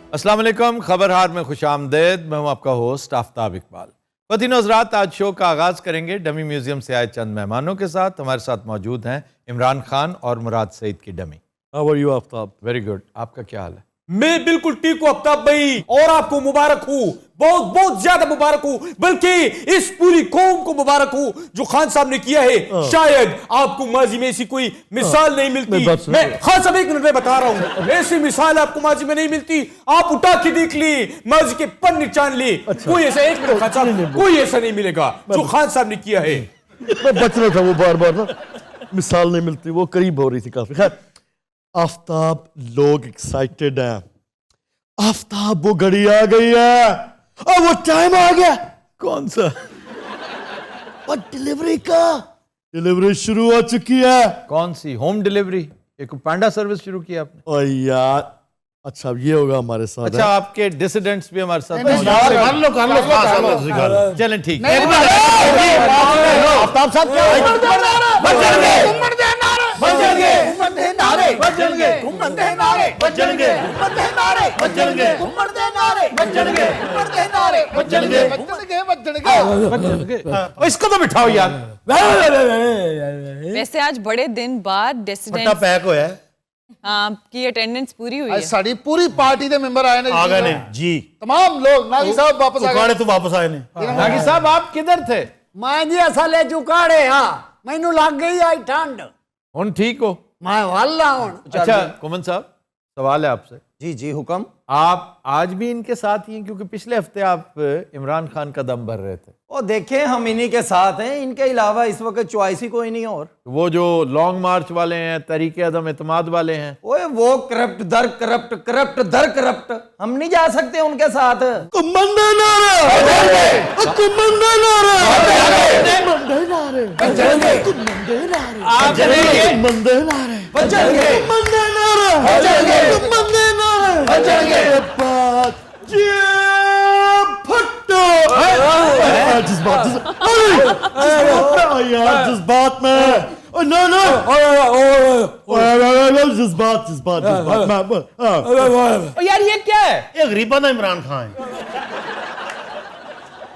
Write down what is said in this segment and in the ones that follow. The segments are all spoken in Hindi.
अस्सलाम वालेकुम, खबर हार में खुश आमदेद। मैं हूं आपका होस्ट आफ्ताब इकबाल। ख़वातीन और हज़रात, आज शो का आगाज़ करेंगे डमी म्यूजियम से आए चंद मेहमानों के साथ। हमारे साथ मौजूद हैं इमरान खान और मुराद सईद की dummy. How are you Aftab? Very good, आपका क्या हाल है? मैं बिल्कुल ठीक हूं आफ्ताब भाई, और आपको मुबारक हूं, बहुत बहुत ज्यादा मुबारक हूं, बल्कि इस पूरी कौम को मुबारक हूं जो खान साहब ने किया है। शायद आपको माजी में ऐसी कोई मिसाल नहीं मिलती। मैं खान साहब एक मिनट में बता रहा हूं, ऐसी मिसाल आपको माजी में नहीं मिलती। आप उठा के देख ली, माजी के पन्ने चान ली, कोई ऐसा एक मिनट खान साहब, कोई ऐसा नहीं मिलेगा जो खान साहब ने किया है। मैं बच रहा था, वो बार बार ना मिसाल नहीं मिलती, वो करीब हो रही थी काफी। खैर आफ्ताब, लोग एक्साइटेड हैं। आफ्ताब, वो घड़ी आ गई है और वो टाइम आ गया। कौन सा? और डिलीवरी का, डिलीवरी शुरू हो चुकी है। कौन सी? Home delivery? एक पांडा सर्विस शुरू किया आपने? ओ यार, अच्छा ये होगा हमारे साथ। अच्छा, आपके डिसिडेंट्स भी हमारे साथ चलें ठीक। आफ्ताब साहब इसको तो बिठाओ यार। वैसे आज बड़े दिन बाद फट्टा पैक होया की अटेंडेंस पूरी हुई है। साड़ी पूरी पार्टी के मेंबर आए ने आ गए ने जी। तमाम लोग। नागी साहब वापस आ गए। तो वापस आए ने। नागी साहब, आप किधर थे? मैं जी असले चुकाड़े हाँ, मैनू लग गई आई ठंड, हुन ठीक हो? मैं वाला हूं। अच्छा कुमन साहब, सवाल है आपसे। जी जी हुक्म। आप आज भी इनके साथ ही हैं, क्योंकि पिछले हफ्ते आप इमरान खान का दम भर रहे थे। और देखें, हम इन्हीं के साथ हैं, इनके अलावा इस वक्त चॉइस ही कोई नहीं है। और वो जो लॉन्ग मार्च वाले हैं, तरीके अदम एतमाद वाले हैं, ओए वो करप्ट दर करप्ट, करप्ट दर करप्ट, हम नहीं जा सकते उनके साथ। जज्बात में जज्बात यार ये क्या है? ये गरीबा ना इमरान खान है।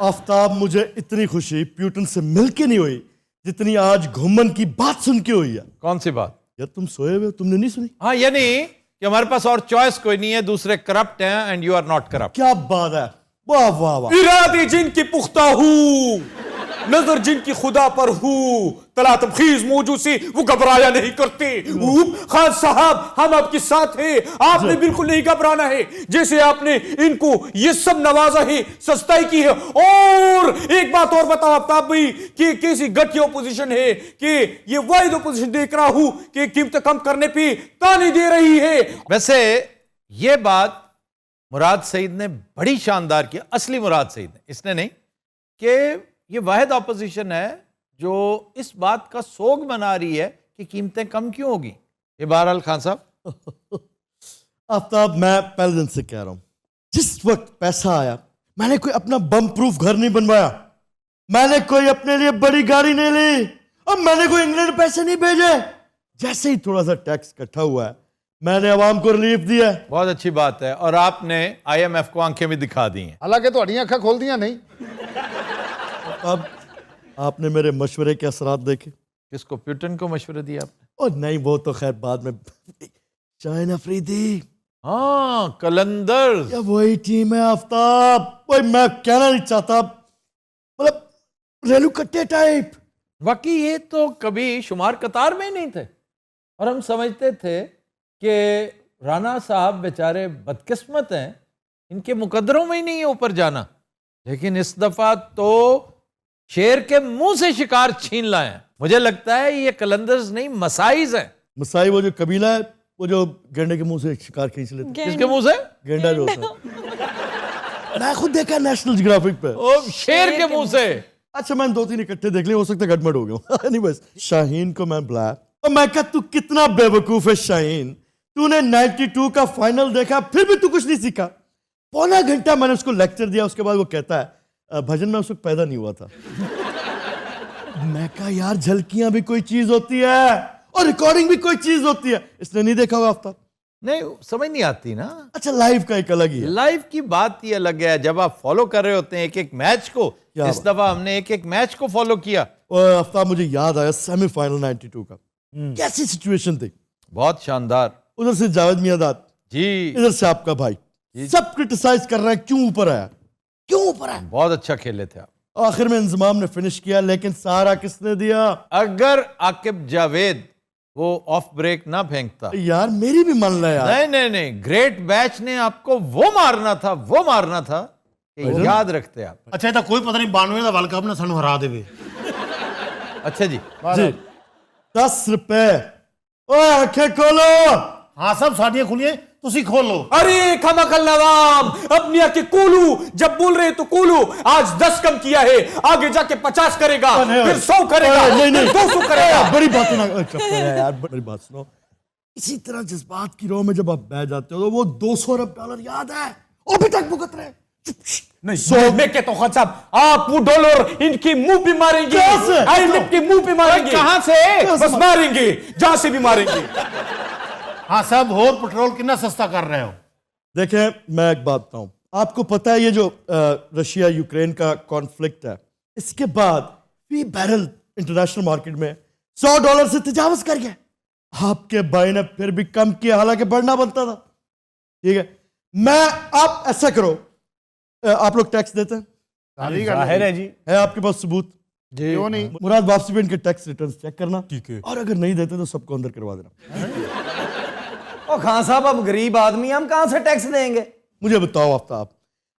आफ्ताब, मुझे इतनी खुशी प्यूटन से मिलके नहीं हुई जितनी आज घुमन की बात सुन के हुई है। कौन सी बात? यार तुम सोए हुए, तुमने नहीं सुनी? हाँ, ये नहीं कि हमारे पास और चॉइस कोई नहीं है, दूसरे करप्ट हैं and you are not corrupt. क्या बात है, वाह वाह वाह। इरादे जिनकी पुख्ता हूं, नजर जिनकी खुदा पर हूं, तला तबखीज मौजूद से वो घबराया नहीं करते। खान साहब, हम आपके साथ हैं, आपने बिल्कुल नहीं घबराना है। जैसे आपने इनको ये सब नवाजा है, सस्ताई की है। और एक बात और बताओ आफ्ताब भाई, कि कैसी घटिया ओपोजिशन है, कि ये वाहिद ओपोजिशन देख रहा हूं कि कीमतें कम करने पे ताने दे रही है। वैसे ये बात मुराद सईद ने बड़ी शानदार की, असली मुराद सईद ने, इसने नहीं, कि ये वाहिद ऑपोजिशन है जो इस बात का सोग मना रही है कि कीमतें कम क्यों होगी। ये बहरहाल खान साहब, आफ्ताब, मैं पहले दिन से कह रहा हूं, जिस वक्त पैसा आया, मैंने कोई अपना बम प्रूफ घर नहीं बनवाया, मैंने कोई अपने लिए बड़ी गाड़ी नहीं ली, और मैंने कोई इंग्लैंड पैसे नहीं भेजे। जैसे ही थोड़ा सा टैक्स इकट्ठा हुआ है, मैंने आवाम को रिलीफ दिया है। बहुत अच्छी बात है, और आपने IMF को आंखें भी दिखा दी हैं। हालांकि थोड़ी अखा खोल दिया नहीं। अब आपने मेरे मशवरे के असरात देखे? किसको? प्यूटन को मशवरे दिया आपने? और नहीं, वो तो खैर बाद में। शाहीन अफरीदी, हाँ, कलंदर, या वही टीम है आफ्ताब। वही मैं कहना नहीं चाहता, मतलब रेलू कट्टे टाइप। बाकी ये तो कभी शुमार कतार में ही नहीं थे, और हम समझते थे कि राणा साहब बेचारे बदकिस्मत हैं, इनके मुकद्दरों में ही नहीं है ऊपर जाना। लेकिन इस दफा तो शेर के मुंह से शिकार छीन लाए हैं। मुझे लगता है ये कलंदर्स नहीं, मसाइज हैं। मसाई वो जो कबीला है, वो जो गेंडे के मुंह से शिकार खींच लेते। किसके मुंह से? गेंडा जो होता है, मैं खुद देखा नेशनल जियोग्राफिक पे। ओ, शेर के मुंह से। अच्छा, मैंने 2-3 इकट्ठे देख लिए, हो सकता है गड़बड़ हो गया। एनीवेज, शाहीन को मैं बुलाया और मैं कहा, तू कितना बेवकूफ है शाहीन, तूने 92 का फाइनल देखा, फिर भी तू कुछ नहीं सीखा। पौना घंटा मैंने उसको लेक्चर दिया, उसके बाद वो कहता है, भजन में उस वक्त पैदा नहीं हुआ था। मैं कहा, यार झलकियां भी कोई चीज होती है और रिकॉर्डिंग भी कोई चीज होती है। इसने नहीं देखा होगा आफ्ताब, नहीं समझ नहीं आती ना। अच्छा लाइव का एक अलग ही है। लाइव की बात ही अलग है, जब आप फॉलो कर रहे होते हैं एक एक मैच को। क्या इस दफा हमने एक एक मैच को फॉलो किया। और आफ्ताब मुझे याद आया सेमीफाइनल 92 का, कैसी सिचुएशन थी। बहुत शानदार उधर से जावेद मियादाद, जी, इधर से आपका भाई, सब क्रिटिसाइज कर रहे हैं क्यों ऊपर आया, क्यों ऊपर आया। बहुत अच्छा खेले थे आप। आखिर में इंजमाम ने फिनिश किया, लेकिन सारा किसने दिया। अगर आकिब जावेद वो ऑफ ब्रेक ना फेंकता, यार मेरी भी मन रहा यार। नहीं नहीं नहीं, ग्रेट बैच ने आपको वो मारना था कि याद रखते आप। अच्छा ਇਹ ਤਾਂ ਕੋਈ ਪਤਾ ਨਹੀਂ 92 ਦਾ ਵਰਲਡ ਕੱਪ ਨੇ ਸਾਨੂੰ ਹਰਾ ਦੇਵੇ। अच्छा जी, जी 10 रुपए। ओए आंखें खोलो। ਹਾਂ ਸਭ ਸਾਡੀਆਂ ਖੁੱਲੀਆਂ ਤੁਸੀਂ ਖੋਲੋ। अरे खमकल नवाम अपनी आंखें कोलू, जब बोल रहे तो कोलू। आज 10 कम किया है, आगे जाके 50 करेगा, फिर 100 करेगा, नहीं नहीं 200 करेगा। बड़ी बात ना चुप करो यार, बड़ी बात सुनो। इसी तरह जज्बात की राह में जब आप बह जाते हो तो वो 200 अरब डॉलर याद है, अभी तक भुगत रहे। नहीं मैं कहता हूँ खान साहब, आप वो डॉलर इनके मुंह पे मारेंगे, कैसे? IMF के मुंह पे मारेंगे। कहां से? बस मारेंगे, जहां से भी मारेंगे। ਹਾਂ ਸਭ ਹੋਰ ਪੈਟਰੋਲ ਕਿੰਨਾ ਸਸਤਾ ਕਰ ਰਹੇ ਹੋ। देखें मैं एक बात बताऊं, आपको पता है ये जो रशिया यूक्रेन का कॉन्फ्लिक्ट है, इसके बाद फी बैरल इंटरनेशनल मार्केट में $100 से तजावज कर गया। आपके भाई ने फिर भी कम किया, हालांकि बढ़ना बनता था। ठीक है, मैं आप ऐसा करो, आप लोग टैक्स देते हैं, जाहिर है जी। है आपके पास सबूत? क्यों नहीं? मुराद वापसी पे इनके टैक्स रिटर्न चेक करना, ठीक है, और अगर नहीं देते तो सबको अंदर करवा देना। ओ खान साहब अब गरीब आदमी हम कहां से टैक्स देंगे। मुझे बताओ आफ्ताब,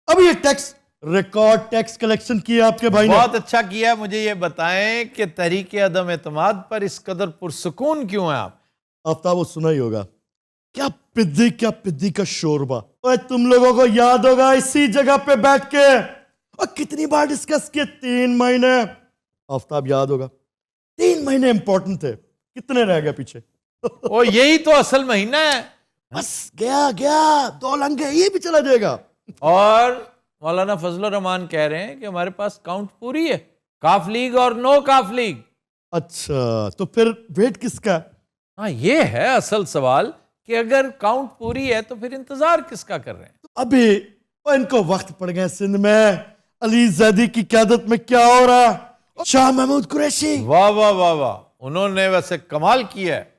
अब ये टैक्स रिकॉर्ड टैक्स कलेक्शन किया आपके भाई ने? बहुत अच्छा किया। मुझे ये बताएं कि तहरीक अदम एतमाद पर इस कदर पुरसुकून क्यों है आप? आफ्ताब वो सुना ही होगा, क्या पिद्दी का शोरबा। ओए तुम लोगों को याद होगा इसी जगह पे बैठ के और कितनी बार डिस्कस किए, 3 महीने। आफ्ताब याद होगा 3 महीने इंपॉर्टेंट थे, कितने रह गए पीछे। ओ यही तो असल महीना है। बस गया 2 लंघे, ये भी चला जाएगा। और मौलाना फजलुर रहमान कह रहे हैं कि हमारे पास काउंट पूरी है, काफ लीग और नो काफ लीग। अच्छा तो फिर वेट किसका? हाँ ये है असल सवाल कि अगर काउंट पूरी है तो फिर इंतजार किसका कर रहे हैं? अभी वो इनको वक्त पड़ गया सिंध में, अली जैदी की क़यादत में क्या हो रहा है, शाह महमूद कुरैशी। वाह वाह वाह वाह, उन्होंने वैसे कमाल किया है,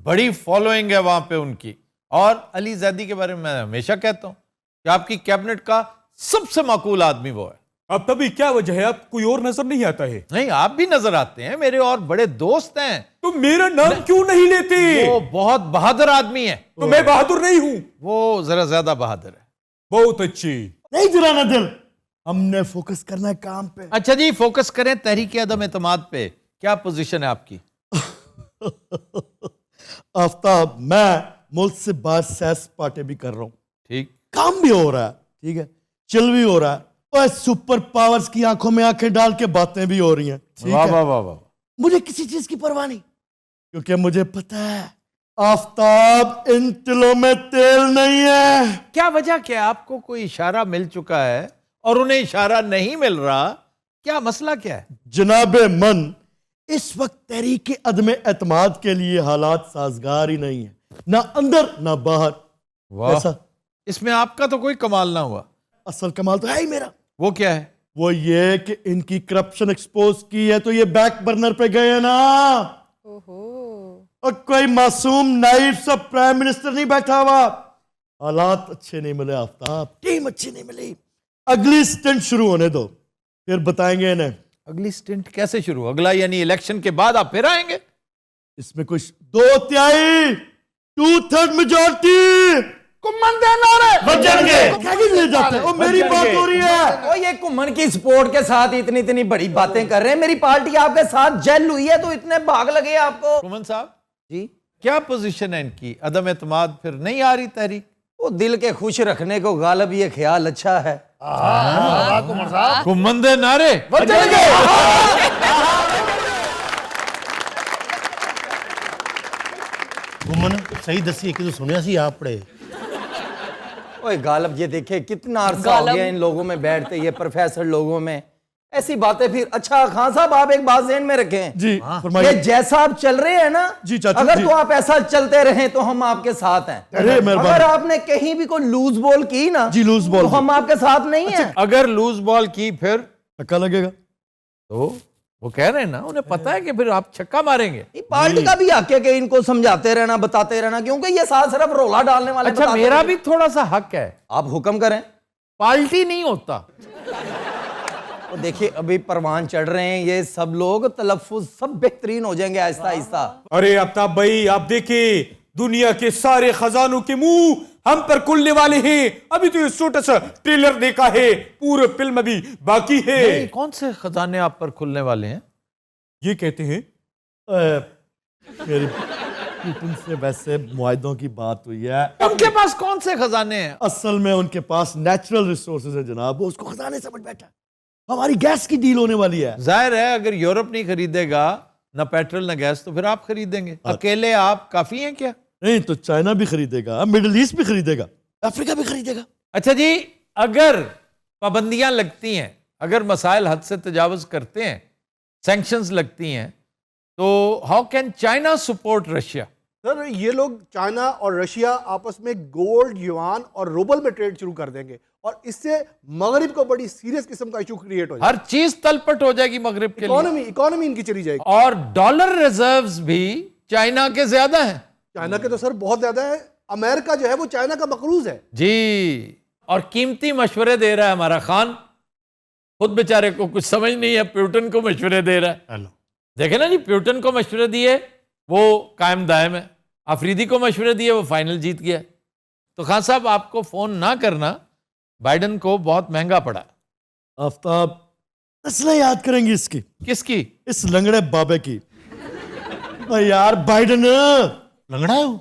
बड़ी फॉलोइंग है वहां पे उनकी। और अली जैदी के बारे में मैं हमेशा कहता हूं कि आपकी कैबिनेट का सबसे माकूल आदमी वो है। अब तभी क्या वजह है, आप कोई और नजर नहीं आता है? नहीं आप भी नजर आते हैं, मेरे और बड़े दोस्त हैं। तो मेरा नाम क्यों नहीं लेते? वो बहुत बहादुर आदमी है। तो मैं बहादुर नहीं हूं? वो जरा ज्यादा बहादुर है। बहुत अच्छी। नहीं जुराना दिल, हमने फोकस करना है काम पे। अच्छा जी फोकस करें तहरीक अदम एतमाद पे। क्या पोजीशन है आपकी? आफ्ताब मैं मुल्क से बाहर सैर सपाटे भी कर रहा हूँ, ठीक, काम भी हो रहा है, ठीक है, चिल भी हो रहा है, और सुपर पावर्स की आंखों में आंखें डाल के बातें भी हो रही हैं। ठीक वाह है, वाह वाह वाह। मुझे किसी चीज की परवाह नहीं, क्योंकि मुझे पता है आफ्ताब इन तिलों में तेल नहीं है। क्या वजह क्या? आपको कोई इशारा मिल चुका है और उन्हें इशारा नहीं मिल रहा, क्या मसला क्या है? जनाबे मन, इस वक्त तहरीक अदम एतमाद के लिए हालात साजगार ही नहीं है, ना अंदर ना बाहर। वाह, ऐसा इसमें आपका तो कोई कमाल ना हुआ। असल कमाल तो है ही मेरा। वो क्या है? वो ये कि इनकी करप्शन एक्सपोज की है तो ये बैक बर्नर पे गए ना। और कोई मासूम नाइफ सा प्राइम मिनिस्टर नहीं बैठा हुआ। हालात अच्छे नहीं मिले आफ्ताब, टीम अच्छी नहीं मिली। अगली स्टंट शुरू होने दो, फिर बताएंगे इन्हें। अगली स्टिंट कैसे शुरू? अगला यानी इलेक्शन के बाद आप फिर आएंगे? इसमें कुछ 2/3 2/3 मेजॉरिटी कुम्मन देना रे ले जाते हैं। ओ मेरी बात हो रही है। ओ ये कुम्मन की सपोर्ट के साथ इतनी इतनी बड़ी बातें कर रहे हैं। मेरी पार्टी आपके साथ जेल हुई है तो इतने भाग लगे आपको। कुमन साहब जी क्या पोजीशन है इनकी? अदम एतमाद फिर नहीं आ रही तहरीक? वो दिल के खुश रखने को गालिब ये ख्याल अच्छा है। कुमार साहब कुमन दे नारे। घुमन सही दसी कि सुनिया सी आपने। ओए गालिब ये देखे कितना अरसा हो गया इन लोगों में बैठते, ये प्रोफेसर लोगों में। ऐसी बातें फिर। अच्छा खान साहब, आप एक बात ज़हन में रखें, जी ये फरमाइए। जैसा आप चल रहे हैं ना, जी चाचू, अगर जी। तो आप ऐसा चलते रहें तो हम आपके साथ हैं। अरे मेहरबानी। अगर आपने कहीं भी कोई लूज बॉल की ना, जी, लूज बॉल तो की। हम आपके साथ नहीं हैं। अगर लूज बॉल की फिर धक्का लगेगा। तो वो कह रहे हैं ना, उन्हें पता है कि फिर आप छक्का मारेंगे। ये पार्टी का भी हक है कि इनको समझाते रहना, बताते रहना, क्योंकि ये साथ सिर्फ रोला डालने वाले। अच्छा, बताते मेरा रहना। भी थोड़ा सा हक है। आप हुक्म करें। पाल्टी नहीं होता। तो देखिए अभी परवान चढ़ रहे हैं ये सब लोग, तलफ्फुज सब बेहतरीन हो जाएंगे आहिस्ता आहिस्ता। अरे आफ्ताब भाई, आप देखिए दुनिया के सारे खजानों के मुंह हम पर खुलने वाले हैं। अभी तो ये छोटा सा ट्रेलर देखा है, पूरे फिल्म अभी बाकी है। नहीं, कौन से खजाने आप पर खुलने वाले हैं? ये कहते हैं मेरी पुतिन से वैसे मुआहदों की बात हुई है। उनके पास कौन से खजाने हैं? असल में उनके पास नेचुरल रिसोर्सेज है जनाब, वो उसको खजाने समझ बैठा है। हमारी गैस की डील होने वाली है। जाहिर है, अगर यूरोप नहीं खरीदेगा ना पेट्रोल ना गैस, तो फिर आप खरीदेंगे। अकेले आप काफी हैं क्या? नहीं तो चाइना भी खरीदेगा, मिडिल ईस्ट भी खरीदेगा, अफ्रीका भी खरीदेगा। अच्छा जी, अगर पाबंदियां लगती हैं, अगर मसाइल हद से तजावुज करते हैं, सैंक्शंस लगती हैं, तो how can China support Russia? Sir ये लोग चाइना और रशिया आपस में गोल्ड, युआन और रूबल में ट्रेड शुरू कर देंगे और इससे मगरिब को बड़ी सीरियस किस्म का इशू क्रिएट हो जाएगा। हर चीज तलपट हो जाएगी मगरिब के लिए, इकोनॉमी इनकी चली जाएगी। और डॉलर रिजर्व्स भी चाइना के ज्यादा हैं। चाइना के तो सर बहुत ज्यादा है। अमेरिका जो है वो चाइना का मकरूज है। जी, और कीमती मशवरे दे रहा है हमारा खान, खुद बेचारे को कुछ समझ नहीं है, प्यूटन को मशवरे दे रहा है। हेलो, देखे ना जी, प्यूटन को मशवरे दिए वो कायम दायम है, अफरीदी को मशवरे दिए वो फाइनल जीत गया। तो खान साहब, आपको फोन ना करना बाइडन को बहुत महंगा पड़ा। आफ्ताब नस्लें याद करेंगी इसकी, किसकी? इस लंगड़े बाबे की। भाई यार बाइडन लंगड़ा है वो?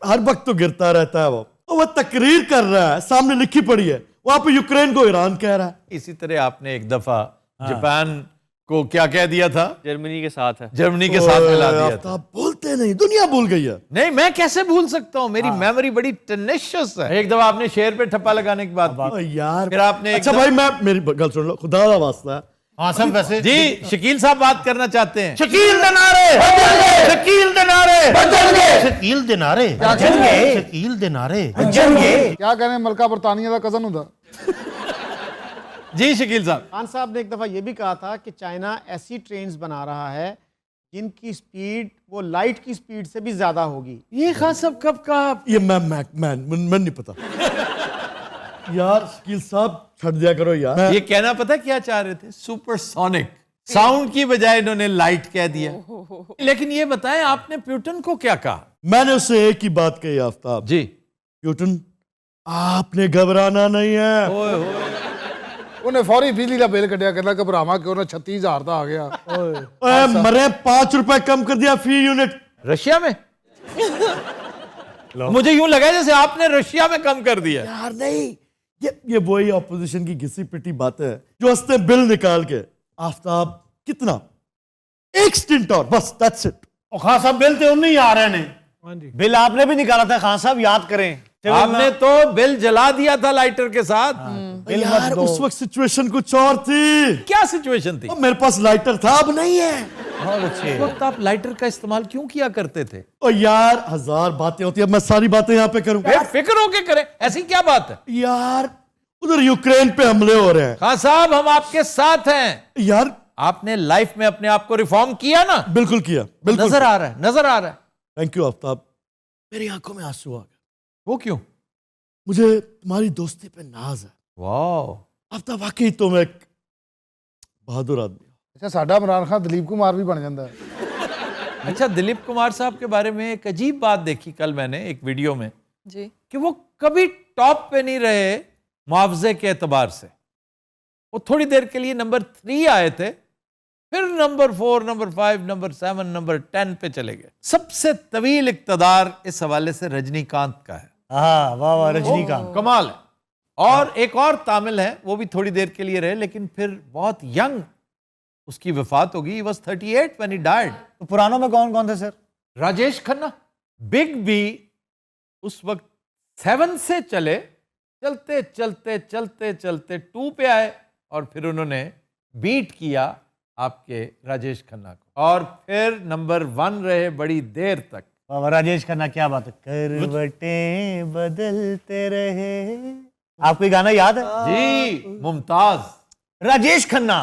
हर वक्त तो गिरता रहता है वो तकरीर कर रहा है, सामने लिखी पड़ी है, वहां पे यूक्रेन को ईरान कह रहा है। इसी तरह आपने एक दफा जापान को क्या कह दिया था? जर्मनी के साथ है। जर्मनी के साथ मिला दिया था। आफ्ताब बोलते नहीं, दुनिया भूल गई है। नहीं, मैं कैसे भूल सकता हूँ, मेरी मेमोरी बड़ी टेनेशियस है। एक दफा आपने शेर पे ठप्पा लगाने की बात की, ओ यार फिर आपने एक अच्छा भाई, मैं मेरी गल सुन लो, खुदा का वास्ता है। हाँ सब वैसे जी, शकील साहब बात करना चाहते हैं। शकील दिनारे, शकील दिनारे, शकील दिनारे, शकील दिनारे। क्या कहने, मलका बरतानिया का कजन होता। जी शकील साहब, खान साहब ने एक दफ़ा ये भी कहा था कि चाइना ऐसी ट्रेन्स बना रहा है जिनकी स्पीड वो लाइट की स्पीड से भी ज़्यादा होगी। ये खान साहब कब कहा? ये मैं नहीं पता यार। शकील साहब छड़ दिया करो यार। ये कहना पता क्या चाह रहे थे? सुपरसोनिक साउंड की बजाय इन्होंने लाइट कह दिया। लेकिन ये बताएं, आपने प्यूटन को क्या कहा? मैंने उससे एक ही बात कही आफ्ताब जी, प्यूटन आपने घबराना नहीं है। ओए होए, उन्हें फौरी बिजली का बिल कटिया, कहना घबरावा कि उन्हें 36,000 का आ गया। ओए, मरे 5 रुपए कम कर दिया फी यूनिट। रशिया में? मुझे यूं लगा जैसे आपने रशिया में कम कर दिया। यार नहीं, ये वही ऑपोजिशन की घिसी पिटी बातें है जो हंसते बिल निकाल के। आफ्ताब कितना, एक स्टिंट और बस, दैट्स इट। और खान साहब बिल तो नहीं आ रहे ने। बिल आपने भी निकाला था खान साहब, याद करें। आपने तो बिल जला दिया था लाइटर के साथ। यार उस वक्त सिचुएशन कुछ और थी। क्या सिचुएशन थी? अब मेरे पास लाइटर था, अब नहीं है। बहुत अच्छे। उस वक्त आप लाइटर का इस्तेमाल क्यों किया करते थे? और यार 1000 बातें होती है, मैं सारी बातें यहाँ पे करूँ? फिक्र होके करें, ऐसी क्या बात है? यार उधर यूक्रेन पे हमले हो रहे हैं। खान साहब, हम आपके साथ हैं। यार आपने लाइफ में अपने आप को रिफॉर्म किया ना? बिल्कुल किया, बिल्कुल। नजर आ रहा है, नजर आ रहा है। Thank you Aftab. मेरी आंखों में आंसू आ गए। वो क्यों? मुझे तुम्हारी दोस्ती पे नाज है वाह, आफ्ताब, वाकई तुम एक बहादुर आदमी हो। अच्छा साडा इमरान खान दिलीप कुमार भी बन जाता है। अच्छा, दिलीप कुमार साहब के बारे में एक अजीब बात देखी कल मैंने एक वीडियो में, जी। कि वो कभी टॉप पे नहीं रहे मुआवजे के एतबार से। वो थोड़ी देर के लिए नंबर 3 आए थे, फिर नंबर 4, नंबर 5, नंबर 7, नंबर 10 पे चले गए। सबसे तवील इक्तदार इस हवाले से रजनीकांत का है। हाँ वाह वाह, रजनीकांत कमाल है। और एक और तामिल है, वो भी थोड़ी देर के लिए रहे, लेकिन फिर बहुत यंग उसकी वफात होगी। He was 38 when he died। तो पुरानों में कौन कौन थे sir? Rajesh Khanna, big B उस वक्त 7 से चले, चलते चलते चलते चलते 2 पे आए, और फिर उन्होंने बीट किया आपके राजेश खन्ना को, और फिर नंबर 1 रहे बड़ी देर तक। वाह वाह, राजेश खन्ना क्या बात है। करवटें बदलते रहे, आपको ये गाना याद है? जी, मुमताज। राजेश खन्ना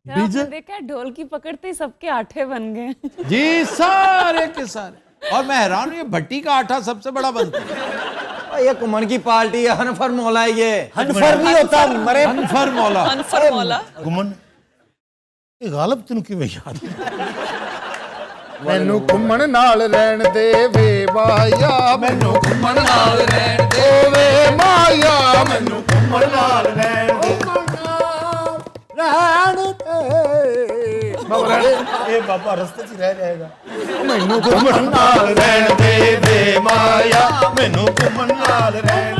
आपने देखा है, ढोल की पकड़ते ही सबके आठे बन गए। जी, सारे के सारे। और मैं हैरान हूं, ये भट्टी का आटा सबसे बड़ा बनता है। ये कुमन की पार्टी है, हनफर मौला है ये। हनफर नहीं होता, मरे अनफर मौला। अनफर मौला। गुमन ये गालब तेन किवें याद मैनू घुमन नाल रहन दे वे माया, मैनू घुमन नाल रहन दे वे माया, मैनू घुमन नाल रहन दे ए बाबा रास्ते च रह जाएगा। मैनू घुमन नाल रहन दे वे माया, मैनू घुमन नाल रहन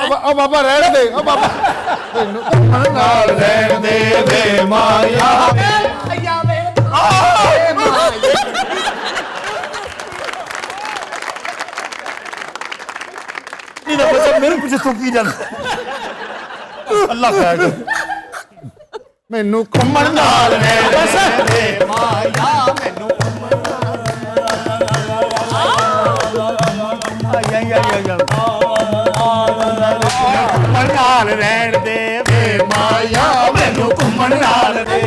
ओ बाबा रहन दे, ओ बाबा मैनू घुमन नाल रहन दे वे माया। मेरे पीछे तो की जाता अल्लाह खैर मैनू घुमन नाल रहन दे माया, मैनू घुमन नाल रहन दे वे माया, मैनू घुमन नाल दे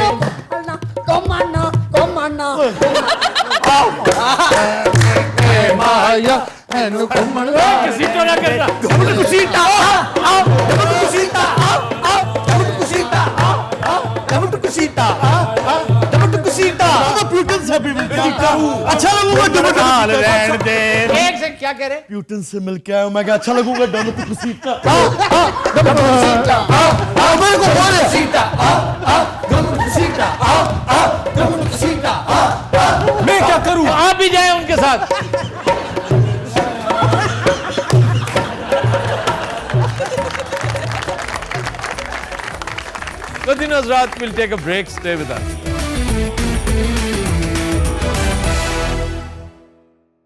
माया, मैनू घुमन नाल सीटो ना करना। अच्छा लगूंगा नाल रहन दे। एक से क्या कह रहे? प्यूटन से मिलके आया हूं, मैं क्या अच्छा लगूंगा डोनट कुसीटा। मेरे को बोले मैं क्या करूं? आप भी जाए उनके साथ। Good evening, Hazrat. We'll take a break. Stay with us.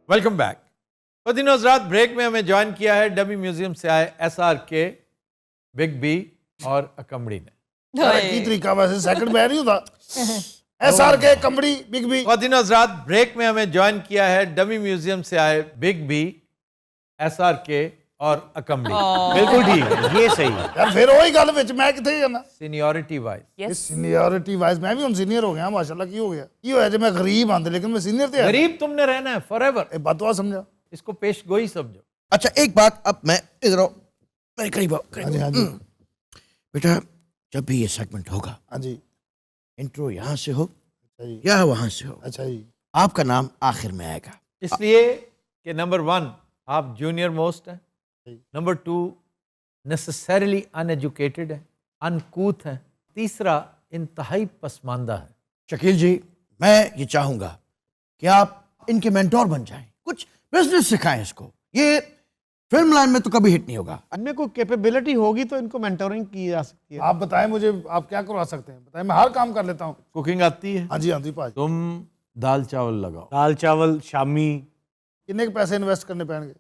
Welcome back. Good evening, Hazrat. Break में हमें ज्वाइन किया है डमी म्यूजियम से आए SRK, बिग बी और अकमड़ी ने। की तरीका वैसे सेकंड में नहीं होता। SRK कमड़ी big B. Good evening, Hazrat. Break में हमें ज्वाइन किया है डमी म्यूजियम से आए बिग बी, SRK और अकमड़ी। बिल्कुल ठीक, ये सही है। यार फिर वही गल विच मैं किथे जाना। Seniority wise. सीनियरिटी वाइज मैं भी हुन सीनियर हो गया माशाल्लाह। की हो गया? की होया जे मैं गरीब आंदे लेकिन मैं सीनियर ते गरीब तुमने रहना है फॉरएवर। ए बतवा समझा। इसको पेश गोई समझो। अच्छा एक बात, अब मैं इधर आओ, मेरे करीब आओ। हां जी हां जी बेटा, जब भी ये सेगमेंट होगा, हां जी इंट्रो यहाँ से हो अच्छा जी या वहां से हो, अच्छा जी आपका नाम आखिर में आएगा। इसलिए कि नंबर 1 आप जूनियर मोस्ट हैं, नंबर 2 नेसेसरीली अनएजुकेटेड है, अनकूथ है, तीसरा इंतहाई पसमानदा है। शकील जी, मैं ये चाहूंगा कि आप इनके मेंटोर बन जाएं, कुछ बिजनेस सिखाएं इसको। ये फिल्म लाइन में तो कभी हिट नहीं होगा। इनमें कोई कैपेबिलिटी होगी तो इनको मेंटोरिंग की जा सकती है। आप बताएं मुझे, आप क्या करवा सकते हैं बताएं, मैं हर काम कर लेता हूँ। कुकिंग आती है? हाँ जी हाँ जी भाजी। तुम दाल चावल लगाओ। दाल चावल शामी। कितने के पैसे इन्वेस्ट करने पैणगे?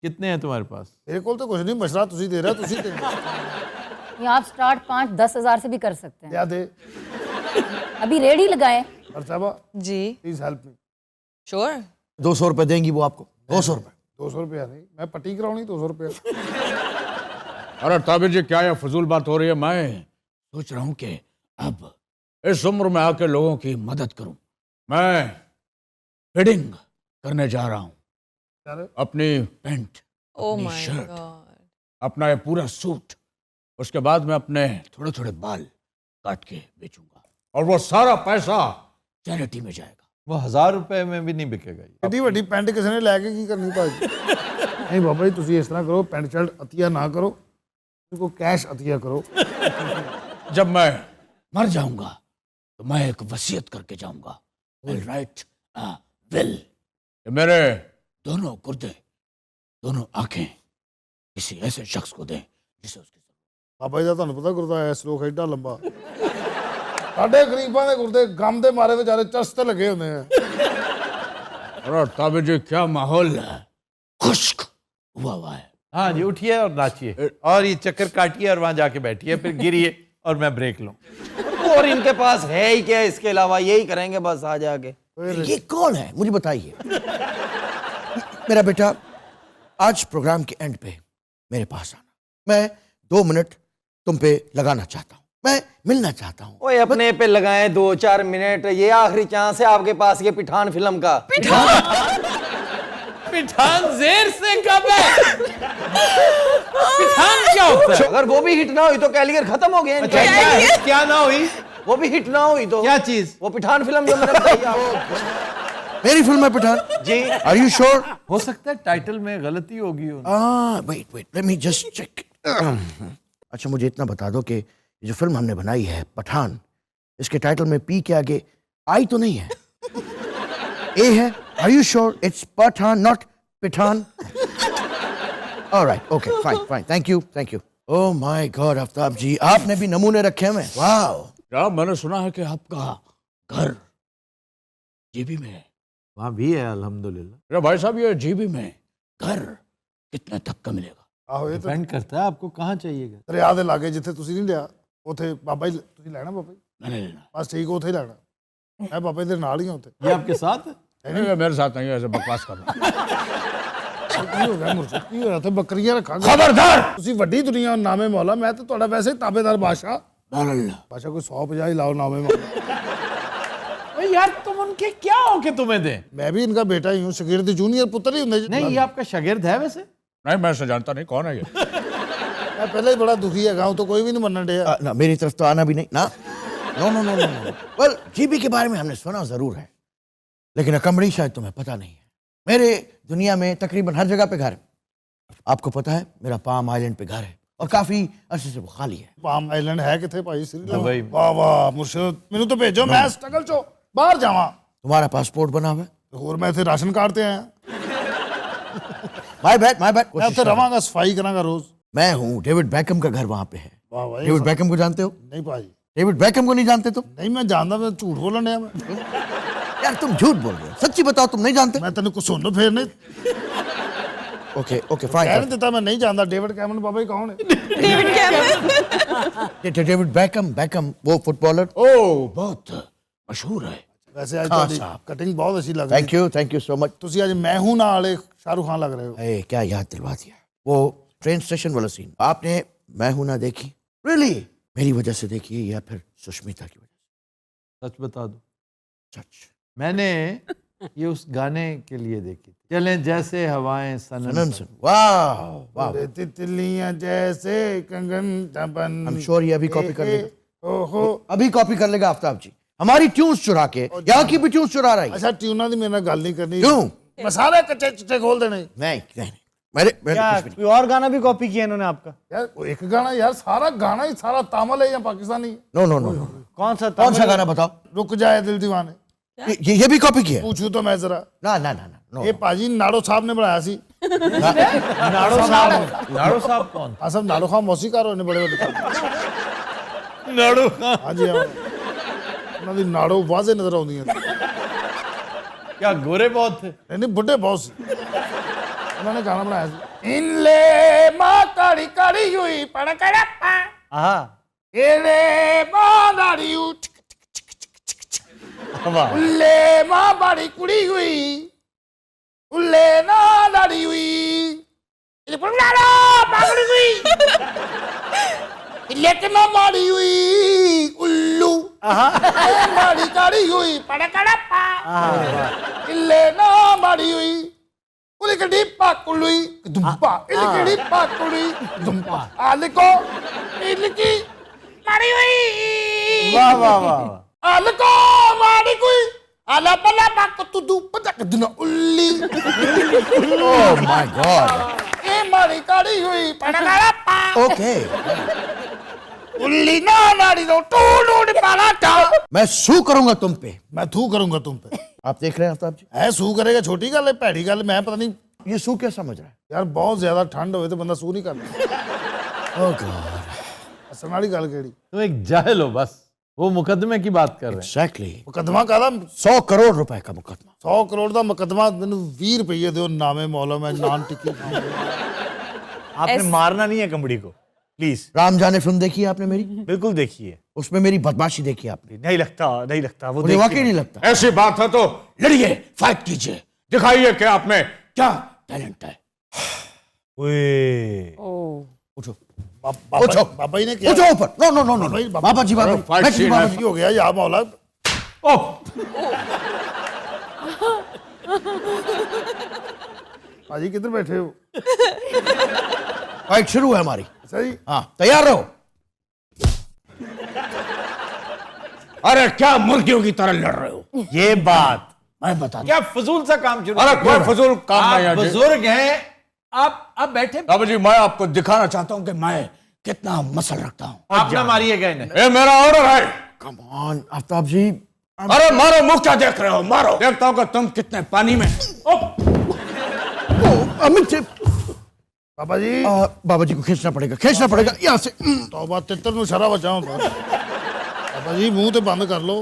कितने हैं तुम्हारे पास? मेरे को तो कुछ नहीं, मशरा तुसी दे रहा तुसी दे ये आप स्टार्ट 5-10 हज़ार से भी कर सकते हैं। क्या दे अभी रेडी लगाएं। और साहबा जी प्लीज हेल्प मी। श्योर। 200 रुपए देंगी वो आपको? 200 रुपए? 200 रुपया नहीं, मैं पट्टी कराऊंगी 200 रुपया। अरे ताबिर जी क्या ये फजूल बात हो रही है? मैं सोच रहा हूँ कि अब इस उम्र में आके लोगों की मदद करूं। मैं वेडिंग करने जा रहा हूँ, अपनी पैंट, ओह अपनी माय शर्ट, गॉड। अपना ये पूरा सूट, उसके बाद मैं अपने थोड़े थोड़े बाल काट के बेचूंगा और वो सारा पैसा चैरिटी में जाएगा। वो 1000 रुपए में भी नहीं बिकेगा। एडी वड्डी पैंट किसी ने लैके की करनी भाजी? नहीं बाबा जी तुसी इस तरह करो, पैंट शर्ट अतिया ना करो, इनको कैश अतिया करो। जब मैं मर जाऊंगा तो मैं एक वसीयत करके जाऊंगा। I'll write a will कि मेरे दोनों गुर्दे, दोनों आंखें किसी ऐसे शख्स को दें जिसे उसकी बाबा जी ਦਾ ਤੁਹਾਨੂੰ ਪਤਾ ਗੁਰਦਾ ਐ ਸਲੋਕ ਐਡਾ ਲੰਬਾ। ਸਾਡੇ ਗਰੀਬਾਂ ਦੇ ਗੁਰਦੇ ਗਮ ਦੇ ਮਾਰੇ ਵਿਚਾਰੇ ਚਰਸ ਤੇ ਲੱਗੇ ਹੁੰਦੇ ਆ। अरे ताबिर जी क्या माहौल है, खुश्क हुआ हुआ है। हाँ जी, उठिए और नाचिए और ये चक्कर काटिए और वहां जाके बैठिए, फिर गिरिए। और मैं ब्रेक लूं। और इनके पास है ही क्या, इसके अलावा यही करेंगे बस आ जाके। ये कौन है मुझे बताइए। मेरा बेटा, आज प्रोग्राम के एंड पे मेरे पास आना, मैं 2 मिनट तुम पे लगाना चाहता हूँ, मैं मिलना चाहता हूँ। ओए अपने पे लगाएं 2-4 मिनट, ये आखिरी चांस है आपके पास ये पठान फिल्म का। पिठान जेर से कब है? पिठान क्या होता है? अगर वो भी हिट ना हुई तो कैलियर खत्म हो गया इनका। अच्छा, क्या ना हुई? वो भी हिट ना हुई तो क्या चीज? वो पठान फिल्म जो मैंने बताई आपको। मेरी फिल्म है Pathaan ji. Are you sure? हो सकता है टाइटल में गलती होगी। Wait let me just check. अच्छा मुझे इतना बता दो कि ये जो फिल्म हमने बनाई है पठान, इसके टाइटल में पी के आगे आई तो नहीं है, ए है? Are you sure it's Pathaan not पिठान? Alright, okay, fine fine, thank you. Oh my god Aftab ji, आपने भी नमूने रखे हैं। वाओ, क्या मैंने सुना है कि आपका घर जीबी में है। वहां भी है अल्हम्दुलिल्लाह। अरे भाई साहब, ये जीबी में घर कितने तक का मिलेगा? ਆਹੋ ਇਹ ਤਾਂ डिपेंड करता है आपको कहाँ चाहिएगा। ਦਰਿਆ ਦੇ ਲਾਗੇ ਜਿੱਥੇ ਤੁਸੀਂ ਨਹੀਂ ਲਿਆ ਉੱਥੇ ਬਾਬਾ ਜੀ ਤੁਸੀਂ ਲੈਣਾ ਬਾਬਾ ਜੀ मैंने लेना। ਬਸ ਠੀਕ ਉੱਥੇ ਹੀ ਲੈਣਾ ਮੈਂ ਬਾਬਾ ਜੀ ਦੇ ਨਾਲ ਹੀ ਹਾਂ ਉੱਥੇ ये आपके साथ है? नहीं, मेरे साथ नहीं, ऐसे बकवास कर रहा। ਕੀ ਹੋ ਗਿਆ ਮੁਰਸ਼ਦ ਕੀ ਹੋਇਆ ਉੱਥੇ ਬੱਕਰੀਆਂ ਰੱਖਾਂਗੇ खबरदार। ਤੁਸੀਂ ਵੱਡੀ ਦੁਨੀਆ ਨਾਮੇ ਮੌਲਾ ਮੈਂ ਤਾਂ ਤੁਹਾਡਾ ਵੈਸੇ ਹੀ ਤਾਬੇਦਾਰ ਬਾਦਸ਼ਾਹ अल्लाह। ਬਾਦਸ਼ਾਹ ਕੋਈ 150 ਹੀ ਲਾਓ ਨਾਮੇ ਮੌਲਾ ओए यार तुम उनके क्या हो के तुम्हें दें? मैं भी इनका बेटा ही हूँ शगीर्द जूनियर पुत्र ही होंगे जी। नहीं, ये आपका शागिर्द है वैसे? नहीं, मैं इसे जानता नहीं, कौन है ये? मैं पहले ही बड़ा दुखी है गाँव तो कोई भी नहीं मनना डे ना मेरी तरफ तो आना भी नहीं ना। No no no no no. Well, GB के बारे में हमने सुना जरूर है, लेकिन अकमड़ी शायद तुम्हें पता नहीं है। मेरे दुनिया में तकरीबन हर जगह पे घर है। आपको पता है मेरा पाम आइलैंड पे घर है और काफी अरसे से वो खाली है। पाम आइलैंड है किथे भाई श्रीलंका दुबई में। वाह वाह मुर्शद मैनू तो भेजो मैं स्ट्रगल चो बाहर जावा तुम्हारा पासपोर्ट बना हुआ है? और मैं इथे राशन कार्ड ते आया माय बैड मैं उथे रवांगा सफाई करांगा रोज मैं हूँ डेविड बैकम का घर वहां पे है। वाह वाह डेविड बैकम को जानते हो? नहीं भाई डेविड बैकम को नहीं जानते तुम? नहीं मैं जानता मैं झूठ बोलन डया मैं यार तुम झूठ बोल रहे हो, सच्ची बताओ तुम नहीं जानते? मैं तेन कुछ सुन फिर नहीं ओके ओके कह फाइन। नहीं देता मैं नहीं जानता डेविड कैमरन बाबा जी कौन है डेविड बैकम वो फुटबॉलर। ओ, बहुत मशहूर है। वैसे आज हाँ, तुम्हारी साहब। कटिंग बहुत अच्छी लग रही थैंक यू सो मच। तुसी आज मैं हूं ना वाले शाहरुख खान लग रहे हो। अरे क्या याद दिलवा दिया, वो ट्रेन स्टेशन वाला सीन आपने मैं हूं ना देखी? रियली? मेरी वजह से देखी है या फिर सुष्मिता की वजह सच बता दो, से? सच। मैंने ये उस गाने के लिए देखी थी, चलें जैसे हवाएं सनन सनन सन। सन, वाह वाह। तितलियां जैसे कंगन तबन I'm sure ये अभी कॉपी कर लेगा। ओहो अभी कॉपी कर लेगा आफ्ताब जी हमारी ट्यून्स चुरा के, यहाँ की भी ट्यून्स चुरा रही है। अच्छा ट्यूना दी मेरे नाल गल नहीं करनी क्यों? मसाले कच्चे चिट्टे खोल देने नहीं मैंने क्या कुछ भी नहीं। कोई और गाना भी कॉपी किया इन्होंने आपका? यार वो एक गाना यार सारा गाना ही सारा तामिल है या पाकिस्तानी है? No no no. कौन सा कौन सा गाना बताओ? रुक जाए दिल दीवाने ये भी कॉपी किया? पूछू तो मैं जरा ना ना ना ना ये पाजी नाड़ो साहब ने बनाया सी नाड़ो साहब कौन? हाँ सब नाड़ो खान मौसीकार होने बड़े बड़े नाड़ो खान? हाँ जी हाँ उन्होंने दी नाड़ो वाजे नजर आउंदी हैं क्या गोरे बहुत थे? नहीं बुढ़े बहुत सी उन्होंने गाना बनाया सी इनले माँ काड़ी काड़ी हुई पड़कड़प्पा हाँ एले माँ नाड़ी उठ वाह। उल्ले माँ बड़ी कुड़ी हुई उल्ले ना लड़ी हुई इले पुलारो पागड़ी हुई इले के ना मारी हुई उल्लू मारी काड़ी हुई पड़कड़प्पा इले ना मारी हुई उले कड़ी पाकुड़ी दुम्पा इले कड़ी पाकुड़ी दुम्पा आले को इले की मारी हुई वाह वाह वाह। आलको मारी कोई आला पला पाक तू दू पटक दिन उल्ली ओह माय गॉड। ए मारी काड़ी हुई पड़कड़प्पा ओके उल्ली ना नाड़ी नो टूड पराठा मैं सू करूंगा तुम पे। मैं थू करूंगा तुम पे आप देख रहे हैं आफ्ताब जी? है सू करेगा छोटी गल है भैड़ी गल मैं पता नहीं ये सू क्या समझ रहा है? यार बहुत ज्यादा ठंड होए तो बंदा सू नहीं करता ओह गॉड असन वाली गल केड़ी तुम एक जाहिल हो बस। वो मुकदमे की बात कर रहे हैं। एग्जैक्टली। मुकदमा कादा 100 करोड़ रुपए का मुकदमा। 100 करोड़ का मुकदमा मैंने 20 रुपये दो नामे मौला मैं नान टिक्की आपने मारना नहीं है कंबड़ी को? प्लीज। राम जाने फिल्म देखी है आपने मेरी? बिल्कुल देखिए। उसमें मेरी बदमाशी देखी है आपने? नहीं लगता, नहीं लगता वो मुझे वाकई नहीं लगता। ऐसी बात है तो लड़िए, फाइट कीजिए, दिखाइए कि आप में क्या टैलेंट है। उठो उठो बाबा जी ने क्या उठो ऊपर। नो नो नो नो बाबा जी बाबा फाइट जी बाबा जी। हो गया या मौला। भाजी किधर बैठे हो? फाइट शुरू है हमारी। सही। हाँ तैयार रहो। अरे क्या मुर्गियों की तरह लड़ रहे हो? ये बात मैं बता क्या फजूल सा काम शुरू? अरे कोई फजूल काम नहीं आप है। बुजुर्ग हैं, आप बैठे, बाबू जी मैं आपको दिखाना चाहता हूं कि मैं कितना मसल रखता हूं। आप ना मारिएगा इन्हें। ये मेरा ऑर्डर है। कम ऑन आफ्ताब जी। अरे मारो, मुंह क्या देख रहे हो? मारो। देखता हूं कि तुम कितने पानी में। अमित जी बाबा जी बाबा जी को खींचना पड़ेगा यहाँ से। तौबा तितर नु सारा बचाओ। बाबा जी मुंह तो बंद कर लो।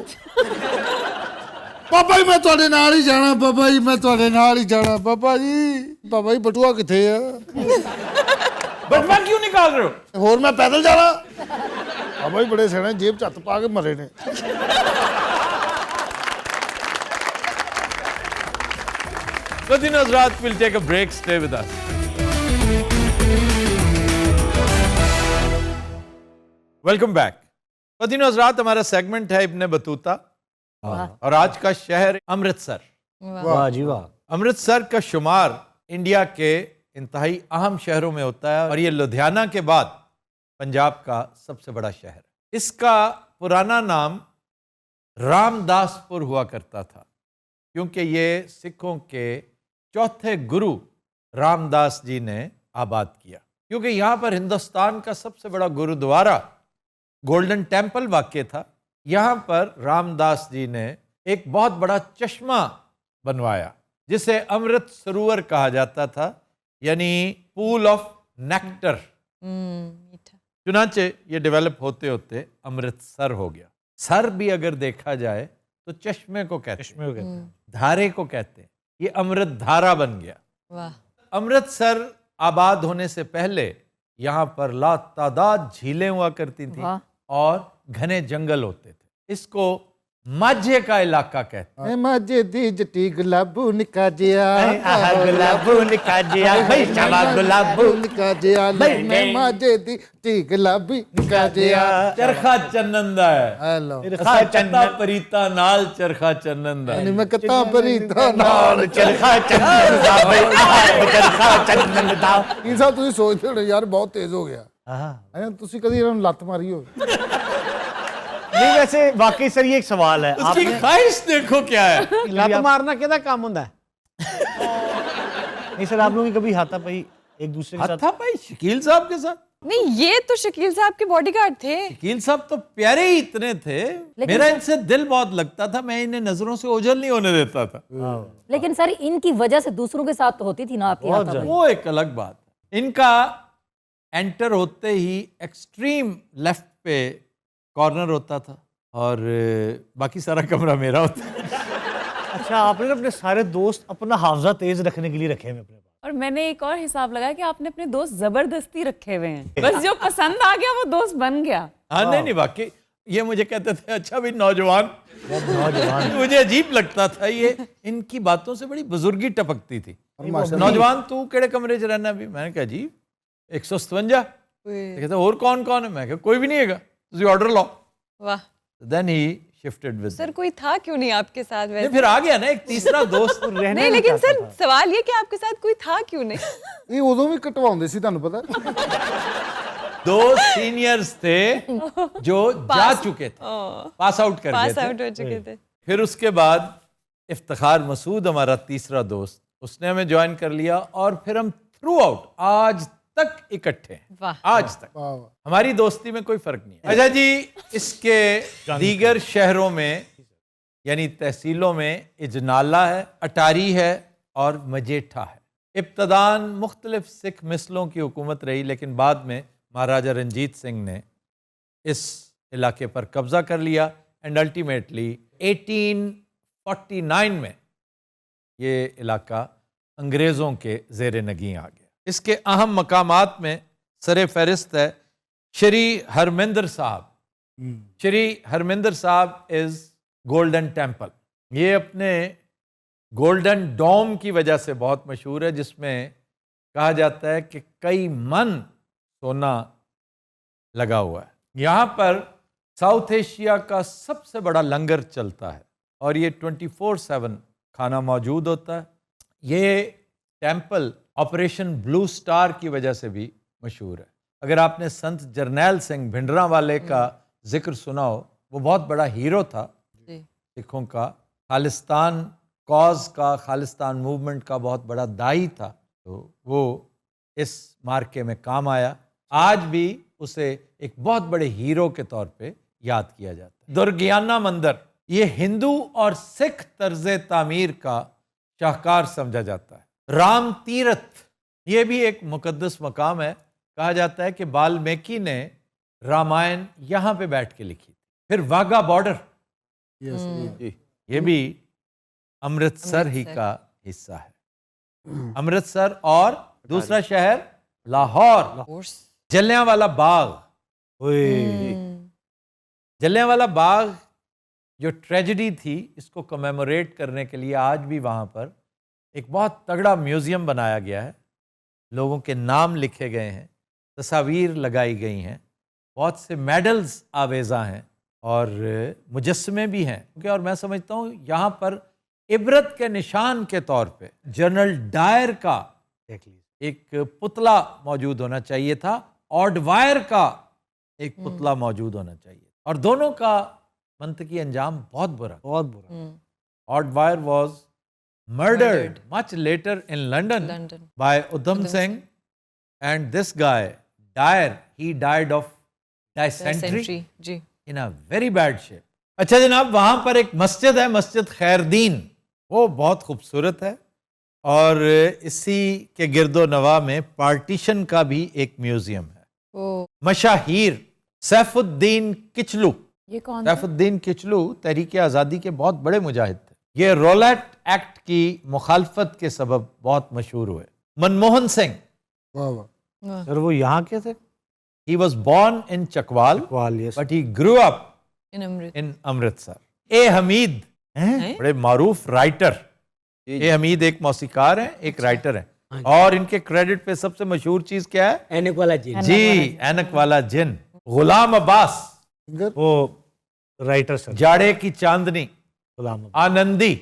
बाबा जी मैं ਤੁਹਾਡੇ ਨਾਲ ਹੀ ਜਾਣਾ। ਬਾਬਾ ਜੀ ਮੈਂ ਤੁਹਾਡੇ ਨਾਲ ਹੀ ਜਾਣਾ। ਬਾਬਾ ਜੀ ਬਟੂਆ ਕਿੱਥੇ ਆ? बटवा क्यों निकाल रहे हो? ਹੋਰ ਮੈਂ ਪੈਦਲ ਜਾਣਾ। ਬਾਬਾ ਜੀ ਬੜੇ ਸਿਆਣੇ, ਜੇਬ ਚ ਹੱਥ ਪਾ ਕੇ ਮਰੇ ਨੇ। Within Hazrat, we'll take a break. Stay with us. Welcome back. वदीन हजरात, हमारा सेगमेंट है इब्ने बतूता और आज का शहर अमृतसर। वाह जी वाह। अमृतसर का शुमार इंडिया के इंतहाई अहम शहरों में होता है और ये लुधियाना के बाद पंजाब का सबसे बड़ा शहर है। इसका पुराना नाम रामदासपुर हुआ करता था क्योंकि ये सिखों के चौथे गुरु रामदास जी ने आबाद किया, क्योंकि यहाँ पर हिंदुस्तान का सबसे बड़ा गुरुद्वारा गोल्डन टेम्पल वाक़ था। यहाँ पर रामदास जी ने एक बहुत बड़ा चश्मा बनवाया जिसे अमृत सरोवर कहा जाता था, यानी पूल ऑफ नेक्टर। चुनाचे ये डेवलप होते होते अमृतसर हो गया। सर भी अगर देखा जाए तो चश्मे को कहते हैं, धारे को कहते हैं। ये अमृत धारा बन गया। अमृतसर आबाद होने से पहले यहाँ पर लातादाद झीलें हुआ करती थी और घने जंगल होते थे। इसको माझे का इलाका कहते हैं। माझे दी जटी गुलाबू निका जिया, गुलाबू निका जिया, भाई चला गुलाबू निका जिया, मैं माझे दी जटी गुलाबी निका जिया। चरखा चन्नंदा है। हेलो असा कत्ता परीता नाल चरखा चन्नंदा। यानी मैं कत्ता परीता नाल चरखा चन्नंदा, भाई चरखा चन्नंदा। ਇਹ ਸਭ ਤੁਸੀਂ ਸੋਚਦੇ ਹੋ ਯਾਰ ਬਹੁਤ ਤੇਜ਼ ਹੋ ਗਿਆ। ਹਾਂ ਤੁਸੀਂ ਕਦੀ ਇਹਨਾਂ ਨੂੰ ਲੱਤ ਮਾਰੀ ਹੋ? नहीं वैसे वाकई सर ये एक सवाल है। उसकी ख्वाहिश देखो क्या है। ਲੱਤ ਮਾਰਨਾ ਕਿਹਦਾ ਕੰਮ ਹੁੰਦਾ ਹੈ? नहीं सर आप लोगों की कभी हाथापाई एक दूसरे के साथ? हाथापाई शकील साहब के साथ? नहीं, ये तो शकील साहब के बॉडीगार्ड थे। शकील साहब तो प्यारे ही इतने थे, मेरा इनसे दिल बहुत लगता था, मैं इन्हें नजरों से ओझल नहीं होने देता था। लेकिन सर इनकी वजह से दूसरों के साथ तो होती थी ना आपकी हाथापाई। वो एक अलग बात है। इनका एंटर होते ही एक्सट्रीम लेफ्ट पे कॉर्नर होता था और बाकी सारा कमरा मेरा होता था। अच्छा, आपने ना अपने सारे दोस्त अपना हाफजा तेज रखने के लिए रखे हैं अपने पास। और मैंने एक और हिसाब लगाया कि आपने अपने दोस्त जबरदस्ती रखे हुए हैं। बस जो पसंद आ गया वो दोस्त बन गया। हाँ नहीं वाकई ये मुझे कहते थे अच्छा भाई नौजवान। मुझे अजीब लगता था ये, इनकी बातों से बड़ी बुजुर्गी टपकती थी। नौजवान तू केड़े कमरे च रहना भी? मैंने कहा जी 157। कहते और कौन कौन है? मैं कहा कोई भी नहीं है, तुझे ऑर्डर लो। वाह। Then he shifted with. Sir कोई था क्यों नहीं आपके साथ वैसे? फिर आ गया ना एक तीसरा दोस्त रहने। नहीं लेकिन सर सवाल ये कि आपके साथ कोई था क्यों नहीं? ਇਹ ਉਦੋਂ ਵੀ ਕਟਵਾਉਂਦੇ ਸੀ ਤੁਹਾਨੂੰ ਪਤਾ? दो सीनियर्स थे जो जा चुके थे, पास आउट कर गए थे। पास आउट हो चुके थे। फिर उसके बाद इफ्तिखार मसूद हमारा तीसरा दोस्त, उसने हमें ज्वाइन कर लिया और फिर हम थ्रू आउट आज तक इकट्ठे हैं। आज तक हमारी दोस्ती में कोई फर्क नहीं है। अच्छा जी, इसके दीगर शहरों में यानी तहसीलों में इजनाला है, अटारी है और मजेठा है। इब्तदान मुख्तलिफ सिख मिसलों की हुकूमत रही, लेकिन बाद में महाराजा रंजीत सिंह ने इस इलाके पर कब्जा कर लिया एंड अल्टीमेटली 1849 में ये इलाका अंग्रेज़ों के ज़ेर नगी आ गया। इसके अहम मकामात में सरे फहरिस्त है श्री हरमिंदर साहब, श्री हरमिंदर साहब इज गोल्डन टेम्पल। ये अपने गोल्डन डोम की वजह से बहुत मशहूर है, जिसमें कहा जाता है कि कई मन सोना लगा हुआ है। यहाँ पर साउथ एशिया का सबसे बड़ा लंगर चलता है और ये 24/7 खाना मौजूद होता है। ये टेम्पल ऑपरेशन ब्लू स्टार की वजह से भी मशहूर है। अगर आपने संत जरनैल सिंह भिंडरांवाले का जिक्र सुना हो, वो बहुत बड़ा हीरो था सिखों का, खालिस्तान कॉज का, खालिस्तान मूवमेंट का बहुत बड़ा दाई था, तो वो इस मार्के में काम आया। आज भी उसे एक बहुत बड़े हीरो के तौर पे याद किया जाता है। दुर्गियाना मंदिर, ये हिंदू और सिख तर्ज तामीर का शाहकार समझा जाता है। राम तीर्थ, ये भी एक मुकद्दस मकाम है। कहा जाता है कि वाल्मीकि ने रामायण यहाँ पे बैठ के लिखी। फिर वाघा बॉर्डर, ये भी अमृतसर ही का हिस्सा है। अमृतसर और दूसरा शहर लाहौर। जलियांवाला बाग, जलियांवाला बाग जो ट्रेजेडी थी, इसको कमेमोरेट करने के लिए आज भी वहाँ पर एक बहुत तगड़ा म्यूज़ियम बनाया गया है। लोगों के नाम लिखे गए हैं, तस्वीर लगाई गई हैं, बहुत से मेडल्स आवेज़ा हैं और मुजस्समे भी हैं। और मैं समझता हूँ यहाँ पर इबरत के निशान के तौर पे जनरल डायर का एक पुतला मौजूद होना चाहिए था, ऑडवायर का एक पुतला मौजूद होना चाहिए, और दोनों का मंतकी अंजाम बहुत बुरा। ऑडवायर was murdered much later in London by Udham Singh, and this guy Dyer, he died of dysentery in a very bad shape. अच्छा जनाब, वहाँ पर एक मस्जिद है, मस्जिद खैरदीन, वो बहुत खूबसूरत है और इसी के गिरदो नवा में पार्टीशन का भी एक म्यूजियम है। मशाहीर सैफुद्दीन किचलू, ये कौन? सैफुद्दीन किचलू तहरीक आज़ादी के बहुत बड़े मुजाहिद थे। ये रोलेट एक्ट की मुखालफत के सबब बहुत मशहूर हुए। मनमोहन सिंह, सर वो यहाँ के थे? he was born in Chakwal, but he grew up in Amritsar. ए हमीद, बड़े मारूफ राइटर। ए हमीद एक मौसीकार हैं, एक राइटर हैं, और इनके क्रेडिट पे सबसे मशहूर चीज क्या है? ऐनक वाला जिन। जी, ऐनक वाला जिन। गुलाम अब्बास, वो राइटर सर। जाड़े की चांदनी, आनंदी,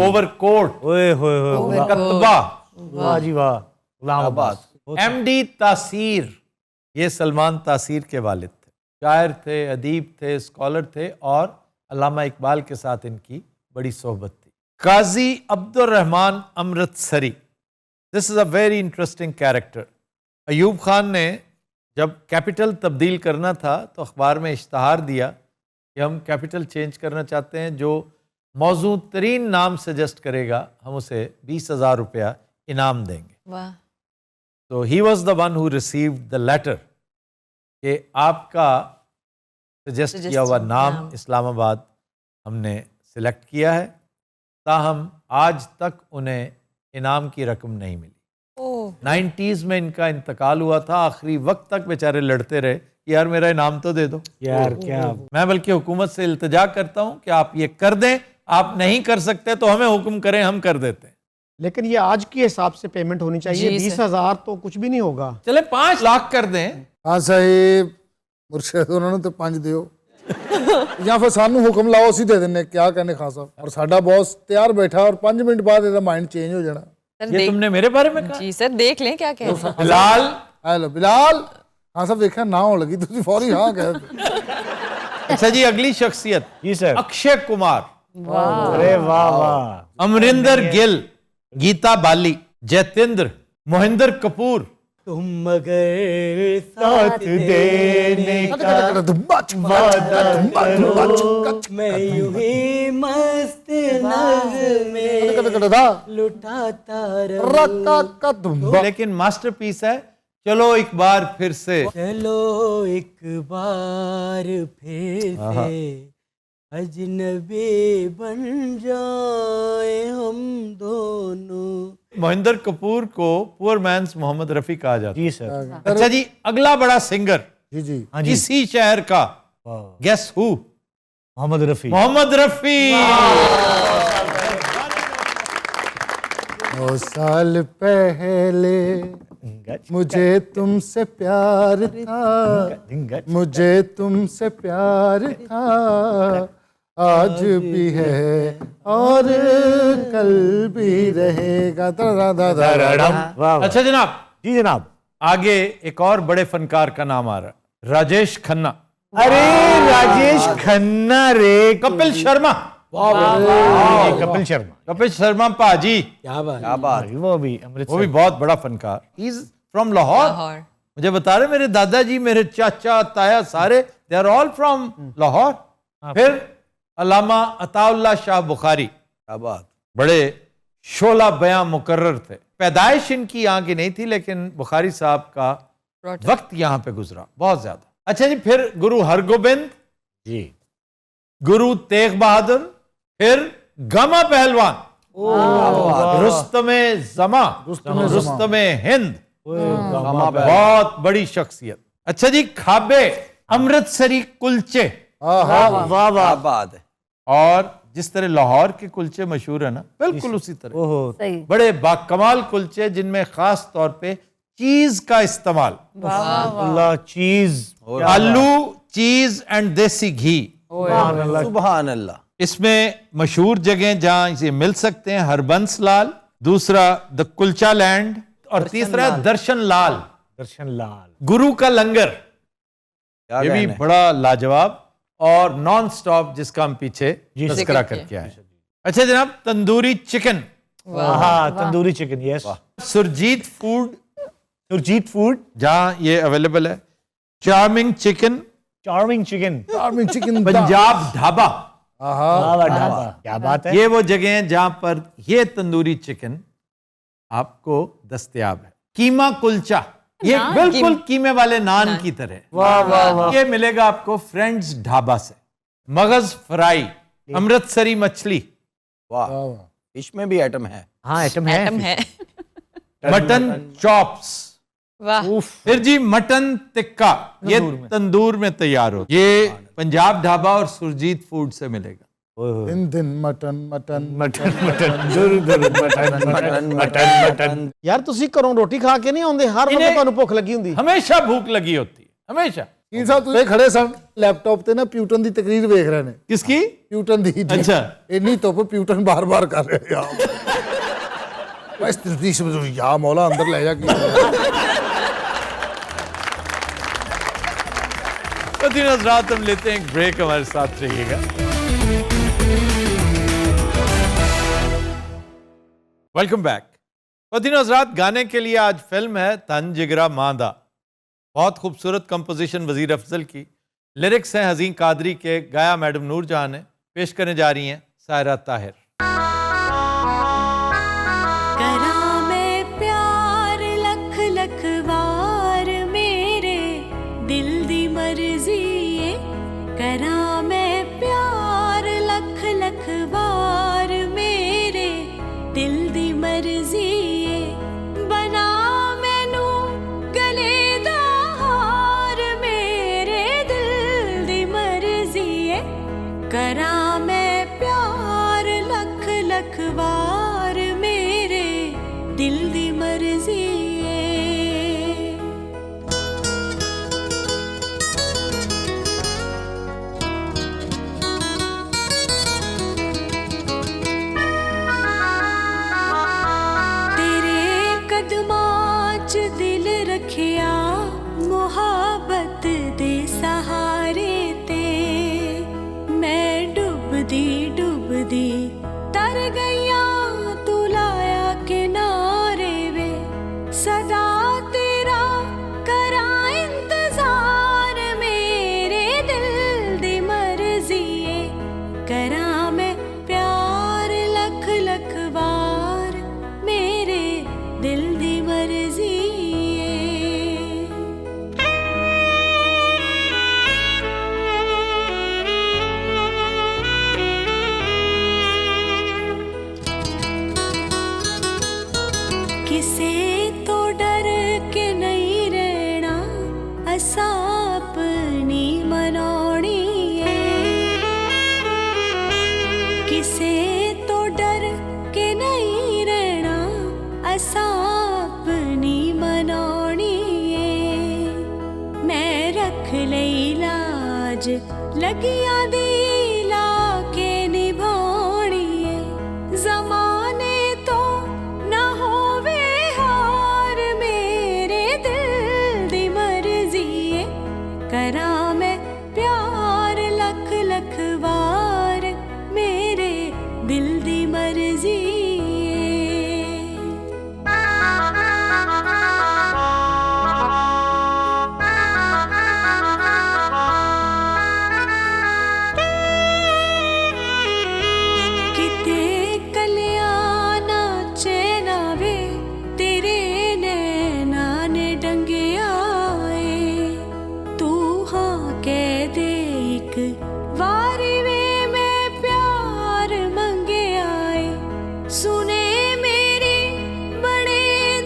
ओवरकोट, कतबा, वाह जी वाह, गुलाम अब्बास। एमडी तासीर, ये सलमान तासीर के वालिद थे, शायर थे, अदीब थे, स्कॉलर थे और अल्लामा इकबाल के साथ इनकी बड़ी सोहबत थी। Qazi Abdurrahman Amritsari, this is a very interesting character. Ayub Khan ने जब कैपिटल तब्दील करना था तो अखबार में इश्तहार दिया कि हम कैपिटल चेंज करना चाहते हैं, जो मौजू तरीन नाम सजेस्ट करेगा हम उसे 20,000 रुपया इनाम देंगे। वाह। तो he was the one who received the letter कि आपका सजेस्ट किया हुआ नाम इस्लामाबाद हमने सिलेक्ट किया है, ताहम आज तक उन्हें इनाम की रकम नहीं मिली। 90s में इनका इंतकाल हुआ था, आखिरी वक्त तक बेचारे लड़ते रहे कि यार मेरा इनाम तो दे दो यार। क्या मैं बल्कि हुकूमत से इल्तिजा करता हूं कि आप ये कर दें, आप नहीं कर सकते तो हमें हुक्म करें, हम कर देते हैं। लेकिन ये आज के हिसाब से पेमेंट होनी चाहिए। 20,000 तो कुछ भी नहीं होगा। चले 5 लाख कर दें। हाँ साहिब, मुर्शद उन्होंने तो 5 दियो या फिर सानू हुक्म लाओ, ਅਸੀਂ ਦੇ ਦਿੰਨੇ। क्या कहने खान साहब, और साडा बॉस तैयार बैठा और 5 मिनट बाद ਇਹਦਾ माइंड चेंज हो जाना। ये तुमने मेरे बारे में कहा? जी सर, देख लें क्या कह रहे हैं। बिलाल, हेलो बिलाल, हाँ साहब देखा ना हो लगी तुझे फौरी हाँ कह। अच्छा जी, अगली शख्सियत जी सर। अक्षय कुमार, अरे वाह वाह। अमरिंदर गिल, गीता बाली, जतेंद्र, मोहिंदर कपूर। तुम मगर साथ देने का वादा करो, मैं यूं ही मस्त नग़्मे लुटाता रहूं। लेकिन मास्टरपीस है। चलो एक बार फिर से, चलो एक बार फिर से अजनबी बन जाए हम दोनों। मोहिंदर कपूर को पुअर मैंस मोहम्मद रफी कहा जाता है। जी सर। अच्छा जी, अगला बड़ा सिंगर जी जी हाँ जी किसी शहर का। Guess who? मोहम्मद रफी। मोहम्मद रफी। 9 साल पहले मुझे तुमसे प्यार था, मुझे तुमसे प्यार था, आज भी है और कल भी रहेगा। अच्छा जनाब, जी जनाब। आगे एक और बड़े फनकार का नाम आ रहा है, राजेश खन्ना। अरे राजेश खन्ना रे, कपिल शर्मा। कपिल शर्मा। कपिल शर्मा पाजी, क्या बात। वो भी अमृतसर। वो भी बहुत बड़ा फनकार। Is from Lahore. मुझे बता रहे मेरे दादाजी, मेरे चाचा, ताया सारे they are all from Lahore. फिर अल्लामा अताउल्लाह शाह बुखारी, क्या बात। बड़े शोला बयां मुकर्रर थे। पैदाइश इनकी यहाँ की नहीं थी, लेकिन बुखारी साहब का वक्त यहाँ पे गुजरा बहुत ज्यादा। अच्छा जी, फिर गुरु हरगोबिंद जी, गुरु तेग बहादुर, फिर गमा पहलवान, रुस्तमे जमा, रुस्तमे हिंद, बहुत बड़ी शख्सियत। अच्छा जी, खाबे अमृतसरी कुलचे, वाह वाह बात है। और जिस तरह लाहौर के कुलचे मशहूर है ना, बिल्कुल उसी तरह सही। बड़े बाकमाल कुलचे जिनमें खास तौर पे चीज का इस्तेमाल, अल्लाह चीज, आलू, चीज एंड देसी घी। सुभान अल्लाह। इसमें मशहूर जगह जहां इसे मिल सकते हैं, हरबंस लाल, दूसरा द कुलचा लैंड, और तीसरा दर्शन लाल। दर्शन लाल। गुरु का लंगर, क्या ये भी कहने? बड़ा लाजवाब और नॉन स्टॉप, जिसका हम पीछे तस्करा करके आए। अच्छा जनाब, तंदूरी चिकन, हाँ tandoori chicken, yes. Surjit food, Surjit food, जहां ये अवेलेबल है। Charming chicken, charming chicken, Punjab dhaba. Dhaba, क्या बात है। ये वो जगह हैं जहां पर ये तंदूरी चिकन आपको दस्तयाब है। कीमा कुलचा, ये बिल्कुल कीमे वाले नान की तरह। ये मिलेगा आपको फ्रेंड्स ढाबा से। मगज फ्राई, अमृतसरी मछली, वाह, फिश में भी आइटम है। हाँ आइटम है। मटन चॉप्स, वाह। फिर जी मटन टिक्का, ये तंदूर में तैयार हो। ये पंजाब ढाबा और सुरजीत फूड से मिलेगा। दिन दिन मटन मटन मटन मटन दूर दूर मटन मटन मटन मटन। यार ਤੁਸੀਂ ਘਰੋਂ ਰੋਟੀ ਖਾ ਕੇ ਨਹੀਂ ਆਉਂਦੇ, ਹਰ ਵਕਤ ਤੁਹਾਨੂੰ ਭੁੱਖ ਲੱਗੀ ਹੁੰਦੀ। हमेशा भूख लगी होती है, हमेशा। ਕੀ ਸਾਹਿਬ ਤੁਸੀਂ ਖੜੇ ਸਨ ਲੈਪਟਾਪ ਤੇ ਨਾ ਪਿਊਟਨ ਦੀ ਤਕਰੀਰ ਵੇਖ ਰਹੇ ਨੇ। किसकी? ਪਿਊਟਨ ਦੀ। अच्छा। ਇੰਨੀ ਧੁੱਪ ਪਿਊਟਨ ਬਾਰ-ਬਾਰ ਕਰ ਰਹੇ ਆ। ਬਸ ਤਸਦੀਕ ਸਮਝੋ ਯਾ ਮੌਲਾ ਅੰਦਰ ਲੈ ਜਾ ਕੀ। तो दिन रात हम लेते हैं एक ब्रेक, हमारे साथ रहिएगा। Welcome back. दिन हजरात, गाने के लिए आज फिल्म है तन जिगरा मांदा। बहुत खूबसूरत कंपोजिशन वजीर अफजल की, लिरिक्स हैं हज़ीन कादरी के, गाया मैडम नूरजहां ने। पेश करने जा रही हैं सायरा ताहिर। करा मैं प्यार लख लख वार मेरे दिल दी मर्जी है, करा मैं प्यार लख लख वार मेरे दिल दी मर्जी है, बना मैनू गले दा हार मेरे दिल दी मर्जी है, करा मैं प्यार लख लख वार मेरे दिल दी मर्जी है। तेरे कदमां च दिल रखिया मुहब्बत दे सहारे ते, मैं डुबदी डुबदी तर गईया तू लाया किनारे वे, सदा तेरा करा इंतजार मेरे दिल दी मर्जी है, करा मैं प्यार लख लख वार मेरे दिल दी मर्जी है। किसे तो डर के नहीं रहना, असा रख लई लाज लगिया दी ला के निभानी है जमाने तो ना होवे हार मेरे दिल दी मर्जी है करा मैं प्यार लख लख वार मेरे दिल दी मर्जी किते कल्याणा चैना वे तेरे नैना ने डंगे आए तू हाँ कह दे एक वारी वे मैं प्यार मंगे आए सुने मेरी बड़े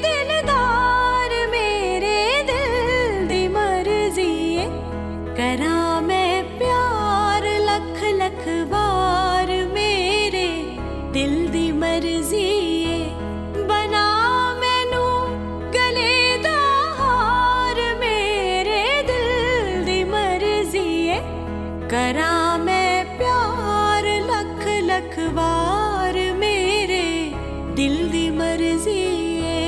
दिलदार मेरे दिल दी मर्जी है करा मैं प्यार लख लख वार मेरे दिल दी मर्जी है बना मैनू गले दा हार मेरे दिल दी मर्जी है करा मैं प्यार लख लख वार मेरे दिल दी मर्जी है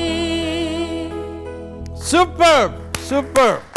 सुपर सुपर